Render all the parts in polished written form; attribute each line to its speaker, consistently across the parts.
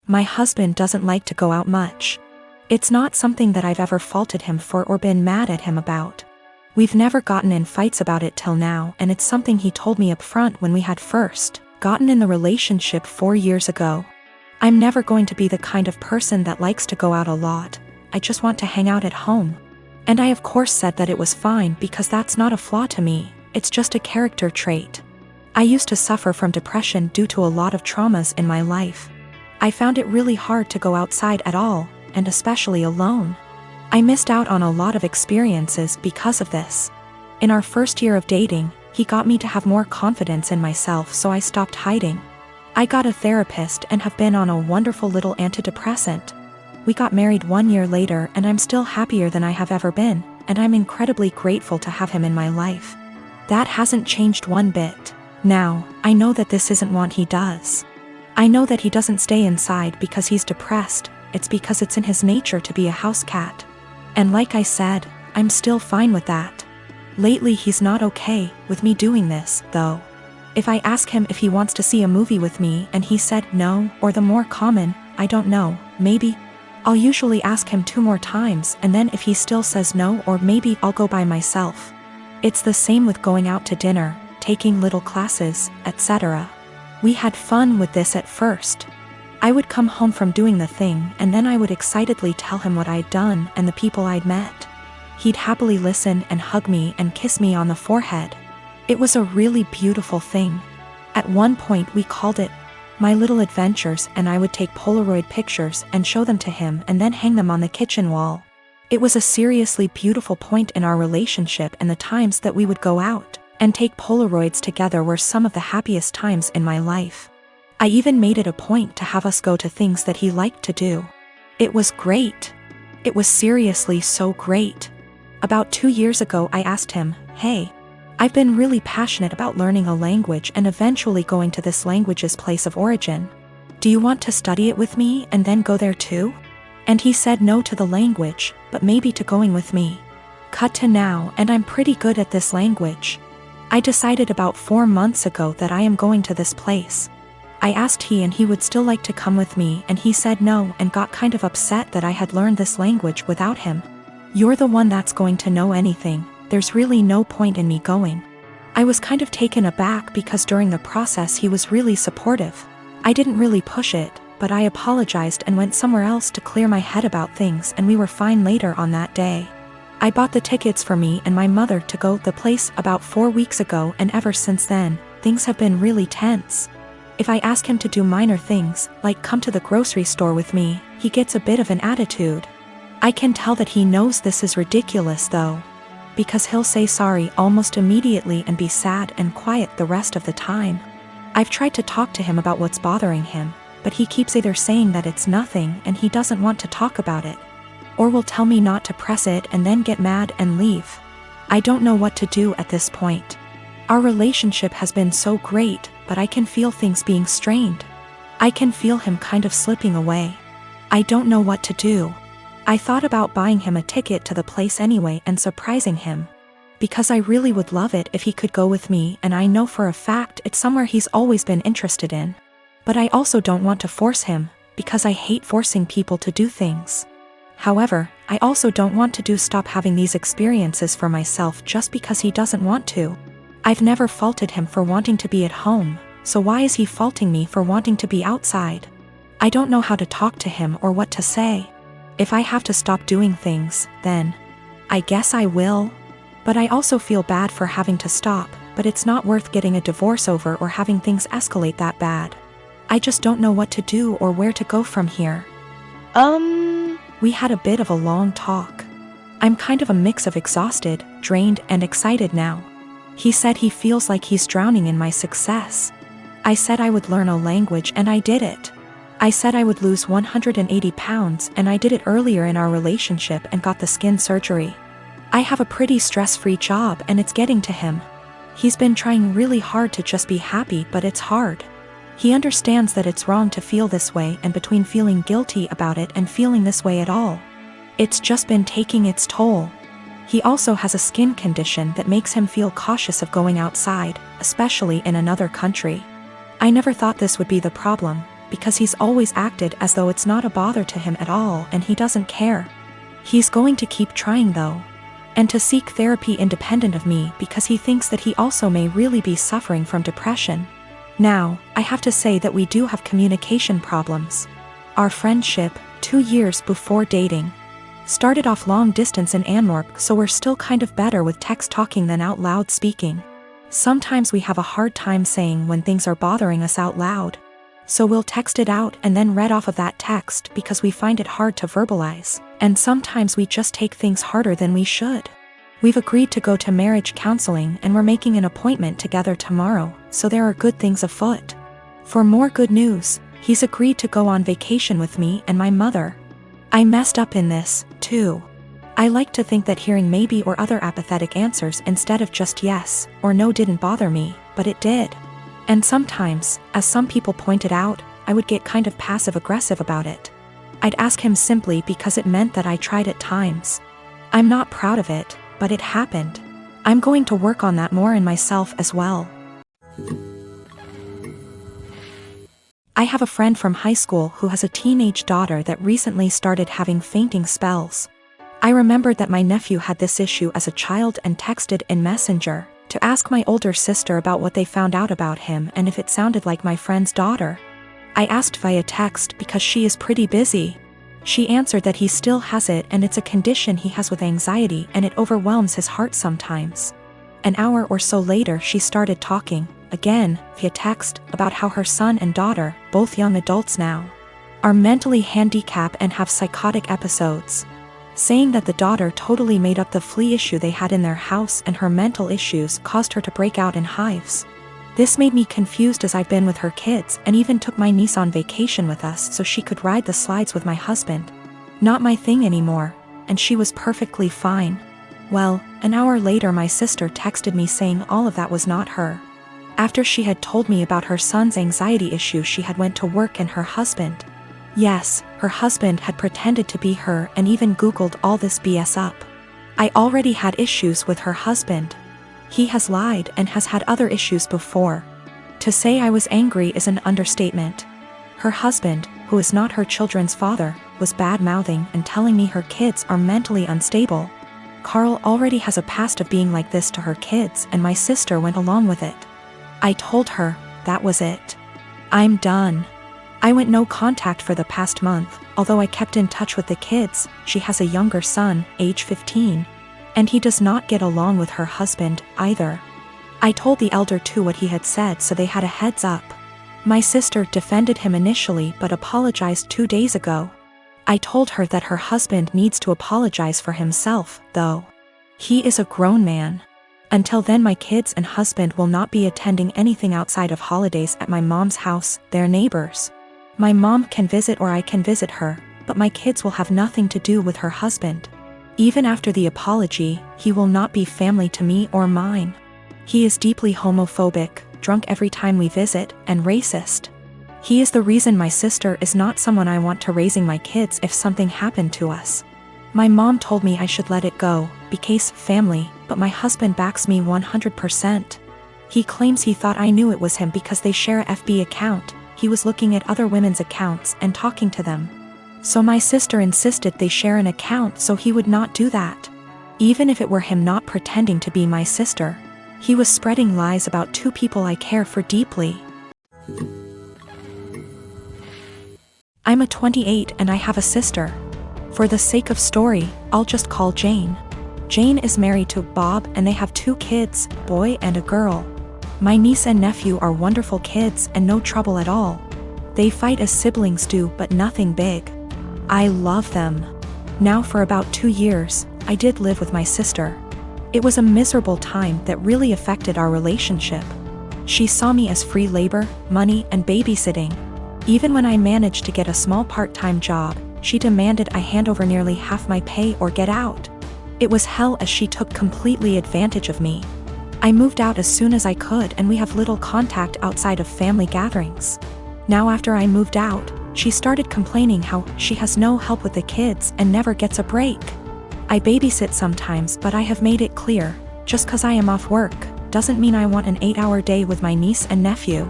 Speaker 1: My husband doesn't like to go out much. It's not something that I've ever faulted him for or been mad at him about. We've never gotten in fights about it till now, and it's something he told me up front when we had first gotten in the relationship 4 years ago. I'm never going to be the kind of person that likes to go out a lot. I just want to hang out at home. And I of course said that it was fine because that's not a flaw to me, it's just a character trait. I used to suffer from depression due to a lot of traumas in my life. I found it really hard to go outside at all, and especially alone. I missed out on a lot of experiences because of this. In our first year of dating, he got me to have more confidence in myself, so I stopped hiding. I got a therapist and have been on a wonderful little antidepressant. We got married 1 year later and I'm still happier than I have ever been, and I'm incredibly grateful to have him in my life. That hasn't changed one bit. Now, I know that this isn't what he does. I know that he doesn't stay inside because he's depressed, it's because it's in his nature to be a house cat. And like I said, I'm still fine with that. Lately he's not okay with me doing this, though. If I ask him if he wants to see a movie with me and he said no, or the more common, I don't know, maybe, I'll usually ask him 2 more times, and then if he still says no, or maybe I'll go by myself. It's the same with going out to dinner, taking little classes, etc. We had fun with this at first. I would come home from doing the thing and then I would excitedly tell him what I'd done and the people I'd met. He'd happily listen and hug me and kiss me on the forehead. It was a really beautiful thing. At one point we called it My Little Adventures, and I would take Polaroid pictures and show them to him and then hang them on the kitchen wall. It was a seriously beautiful point in our relationship, and the times that we would go out and take Polaroids together were some of the happiest times in my life. I even made it a point to have us go to things that he liked to do. It was great. It was seriously so great. About 2 years ago I asked him, "Hey, I've been really passionate about learning a language and eventually going to this language's place of origin. Do you want to study it with me and then go there too?" And he said no to the language, but maybe to going with me. Cut to now, and I'm pretty good at this language. I decided about 4 months ago that I am going to this place. I asked he would still like to come with me, and he said no and got kind of upset that I had learned this language without him. "You're the one that's going to know anything. There's really no point in me going." I was kind of taken aback because during the process he was really supportive. I didn't really push it, but I apologized and went somewhere else to clear my head about things, and we were fine later on that day. I bought the tickets for me and my mother to go to the place about 4 weeks ago, and ever since then, things have been really tense. If I ask him to do minor things, like come to the grocery store with me, he gets a bit of an attitude. I can tell that he knows this is ridiculous though, because he'll say sorry almost immediately and be sad and quiet the rest of the time. I've tried to talk to him about what's bothering him, but he keeps either saying that it's nothing and he doesn't want to talk about it, or will tell me not to press it and then get mad and leave. I don't know what to do at this point. Our relationship has been so great, but I can feel things being strained. I can feel him kind of slipping away. I don't know what to do. I thought about buying him a ticket to the place anyway and surprising him, because I really would love it if he could go with me, and I know for a fact it's somewhere he's always been interested in. But I also don't want to force him, because I hate forcing people to do things. However, I also don't want to stop having these experiences for myself just because he doesn't want to. I've never faulted him for wanting to be at home, so why is he faulting me for wanting to be outside? I don't know how to talk to him or what to say. If I have to stop doing things, then I guess I will. But I also feel bad for having to stop, but it's not worth getting a divorce over or having things escalate that bad. I just don't know what to do or where to go from here. We had a bit of a long talk. I'm kind of a mix of exhausted, drained, and excited now. He said he feels like he's drowning in my success. I said I would learn a language, and I did it. I said I would lose 180 pounds, and I did it earlier in our relationship and got the skin surgery. I have a pretty stress-free job, and it's getting to him. He's been trying really hard to just be happy, but it's hard. He understands that it's wrong to feel this way, and between feeling guilty about it and feeling this way at all, it's just been taking its toll. He also has a skin condition that makes him feel cautious of going outside, especially in another country. I never thought this would be the problem, because he's always acted as though it's not a bother to him at all and he doesn't care. He's going to keep trying though. And to seek therapy independent of me because he thinks that he also may really be suffering from depression. Now, I have to say that we do have communication problems. Our friendship, 2 years before dating, started off long distance in Antwerp, so we're still kind of better with text talking than out loud speaking. Sometimes we have a hard time saying when things are bothering us out loud. So we'll text it out and then read off of that text because we find it hard to verbalize, and sometimes we just take things harder than we should. We've agreed to go to marriage counseling and we're making an appointment together tomorrow, so there are good things afoot. For more good news, he's agreed to go on vacation with me and my mother. I messed up in this, too. I like to think that hearing maybe or other apathetic answers instead of just yes or no didn't bother me, but it did. And sometimes, as some people pointed out, I would get kind of passive-aggressive about it. I'd ask him simply because it meant that I tried at times. I'm not proud of it, but it happened. I'm going to work on that more in myself as well. I have a friend from high school who has a teenage daughter that recently started having fainting spells. I remembered that my nephew had this issue as a child and texted in Messenger to ask my older sister about what they found out about him and if it sounded like my friend's daughter. I asked via text because she is pretty busy. She answered that he still has it and it's a condition he has with anxiety and it overwhelms his heart sometimes. An hour or so later she started talking, again, via text, about how her son and daughter, both young adults now, are mentally handicapped and have psychotic episodes. Saying that the daughter totally made up the flea issue they had in their house and her mental issues caused her to break out in hives. This made me confused as I've been with her kids and even took my niece on vacation with us so she could ride the slides with my husband. Not my thing anymore, and she was perfectly fine. Well, an hour later my sister texted me saying all of that was not her. After she had told me about her son's anxiety issue, she had went to work and her husband. Yes, her husband had pretended to be her and even Googled all this BS up. I already had issues with her husband. He has lied and has had other issues before. To say I was angry is an understatement. Her husband, who is not her children's father, was bad-mouthing and telling me her kids are mentally unstable. Carl already has a past of being like this to her kids and my sister went along with it. I told her, that was it. I'm done. I went no contact for the past month, although I kept in touch with the kids. She has a younger son, age 15. And he does not get along with her husband, either. I told the elder too what he had said so they had a heads up. My sister defended him initially but apologized 2 days ago. I told her that her husband needs to apologize for himself, though. He is a grown man. Until then my kids and husband will not be attending anything outside of holidays at my mom's house, their neighbors. My mom can visit or I can visit her, but my kids will have nothing to do with her husband. Even after the apology, he will not be family to me or mine. He is deeply homophobic, drunk every time we visit, and racist. He is the reason my sister is not someone I want to raising my kids if something happened to us. My mom told me I should let it go, because family, but my husband backs me 100%. He claims he thought I knew it was him because they share a FB account. He was looking at other women's accounts and talking to them. So my sister insisted they share an account so he would not do that. Even if it were him not pretending to be my sister, he was spreading lies about 2 people I care for deeply. I'm a 28 and I have a sister. For the sake of story, I'll just call Jane. Jane is married to Bob and they have 2 kids, boy and a girl. My niece and nephew are wonderful kids and no trouble at all. They fight as siblings do but nothing big. I love them. Now for about 2 years, I did live with my sister. It was a miserable time that really affected our relationship. She saw me as free labor, money, and babysitting. Even when I managed to get a small part-time job, she demanded I hand over nearly half my pay or get out. It was hell as she took completely advantage of me. I moved out as soon as I could and we have little contact outside of family gatherings. Now after I moved out, she started complaining how she has no help with the kids and never gets a break. I babysit sometimes but I have made it clear, just cause I am off work, doesn't mean I want an 8-hour day with my niece and nephew.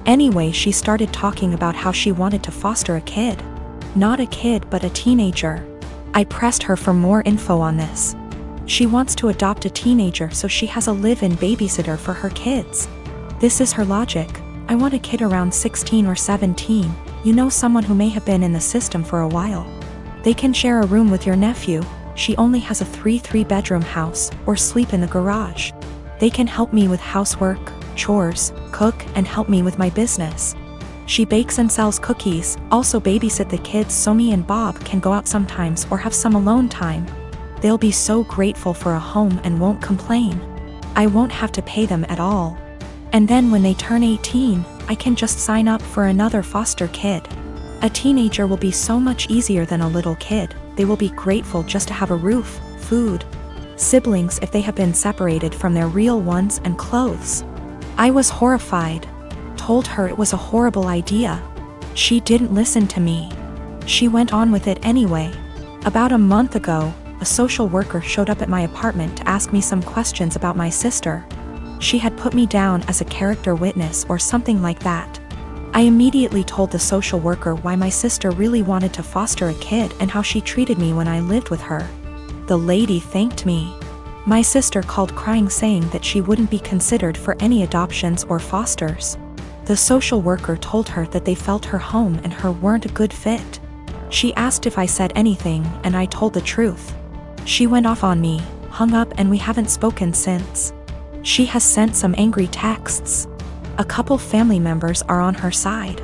Speaker 1: Anyway, she started talking about how she wanted to foster a kid. Not a kid, but a teenager. I pressed her for more info on this. She wants to adopt a teenager so she has a live-in babysitter for her kids. This is her logic. I want a kid around 16 or 17, someone who may have been in the system for a while. They can share a room with your nephew. She only has a 3-bedroom house, or sleep in the garage. They can help me with housework, chores, cook, and help me with my business. She bakes and sells cookies, also babysit the kids so me and Bob can go out sometimes or have some alone time. They'll be so grateful for a home and won't complain. I won't have to pay them at all. And then when they turn 18, I can just sign up for another foster kid. A teenager will be so much easier than a little kid. They will be grateful just to have a roof, food, siblings if they have been separated from their real ones, and clothes. I was horrified. Told her it was a horrible idea. She didn't listen to me. She went on with it anyway. About a month ago, a social worker showed up at my apartment to ask me some questions about my sister. She had put me down as a character witness or something like that. I immediately told the social worker why my sister really wanted to foster a kid and how she treated me when I lived with her. The lady thanked me. My sister called crying, saying that she wouldn't be considered for any adoptions or fosters. The social worker told her that they felt her home and her weren't a good fit. She asked if I said anything, and I told the truth. She went off on me, hung up, and we haven't spoken since. She has sent some angry texts. A couple family members are on her side.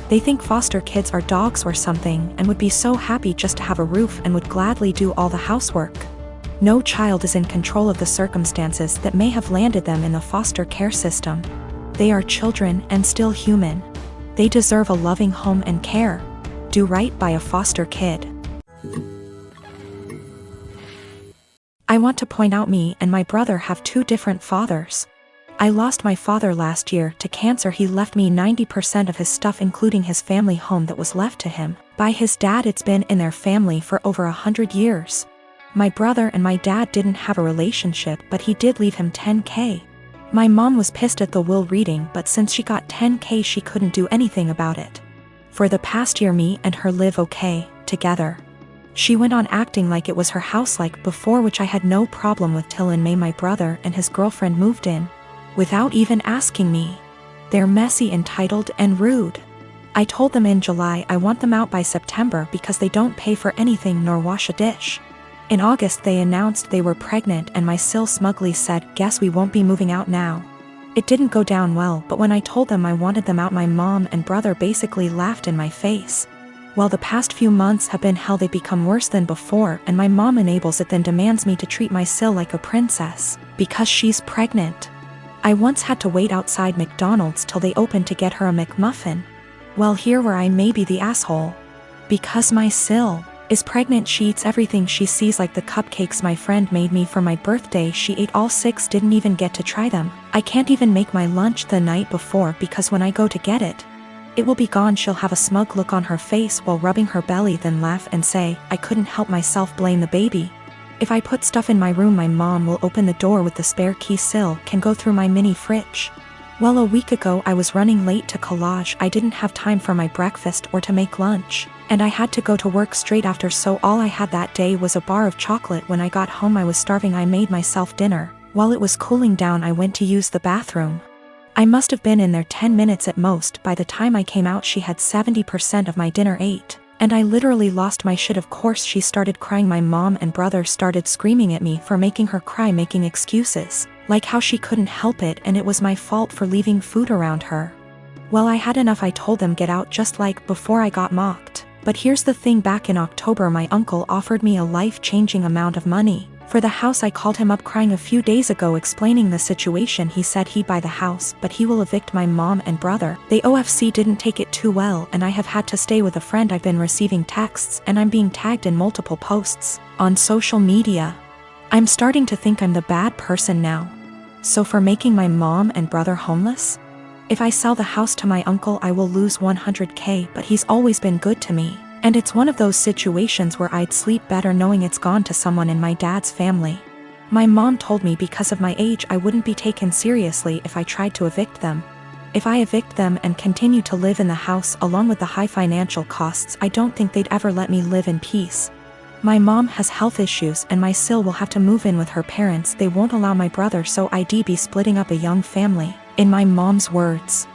Speaker 1: They think foster kids are dogs or something and would be so happy just to have a roof and would gladly do all the housework. No child is in control of the circumstances that may have landed them in the foster care system. They are children and still human. They deserve a loving home and care. Do right by a foster kid. I want to point out me and my brother have two different fathers. I lost my father last year to cancer. He left me 90% of his stuff, including his family home that was left to him by his dad. It's been in their family for over 100 years. My brother and my dad didn't have a relationship, but he did leave him $10,000. My mom was pissed at the will reading, but since she got $10,000 she couldn't do anything about it. For the past year me and her live okay, together. She went on acting like it was her house like before, which I had no problem with, till in May my brother and his girlfriend moved in. Without even asking me. They're messy, entitled, and rude. I told them in July I want them out by September because they don't pay for anything nor wash a dish. In August they announced they were pregnant and my sil smugly said, "Guess we won't be moving out now." It didn't go down well, but when I told them I wanted them out, my mom and brother basically laughed in my face. Well, the past few months have been hell. They become worse than before, and my mom enables it, then demands me to treat my sil like a princess because she's pregnant. I once had to wait outside McDonald's till they opened to get her a McMuffin. Well, here where I may be the asshole. Because my sil is pregnant, she eats everything she sees, like the cupcakes my friend made me for my birthday. She ate all 6, didn't even get to try them. I can't even make my lunch the night before because when I go to get it, it will be gone. She'll have a smug look on her face while rubbing her belly, then laugh and say, "I couldn't help myself, blame the baby." If I put stuff in my room, my mom will open the door with the spare key. Sil can go through my mini fridge. Well, a week ago I was running late to collage. I didn't have time for my breakfast or to make lunch, and I had to go to work straight after, so all I had that day was a bar of chocolate. When I got home I was starving. I made myself dinner. While it was cooling down I went to use the bathroom. I must have been in there 10 minutes at most. By the time I came out she had 70% of my dinner ate. And I literally lost my shit. Of course she started crying. My mom and brother started screaming at me for making her cry, making excuses, like how she couldn't help it and it was my fault for leaving food around her. Well, I had enough. I told them get out, just like before I got mocked. But here's the thing, back in October my uncle offered me a life-changing amount of money for the house. I called him up crying a few days ago explaining the situation. He said he'd buy the house, but he will evict my mom and brother. The OFC didn't take it too well, and I have had to stay with a friend. I've been receiving texts and I'm being tagged in multiple posts on social media. I'm starting to think I'm the bad person now. So for making my mom and brother homeless? If I sell the house to my uncle I will lose $100,000, but he's always been good to me. And it's one of those situations where I'd sleep better knowing it's gone to someone in my dad's family. My mom told me because of my age I wouldn't be taken seriously if I tried to evict them. If I evict them and continue to live in the house along with the high financial costs, I don't think they'd ever let me live in peace. My mom has health issues and my sil will have to move in with her parents. They won't allow my brother, so I'd be splitting up a young family. In my mom's words,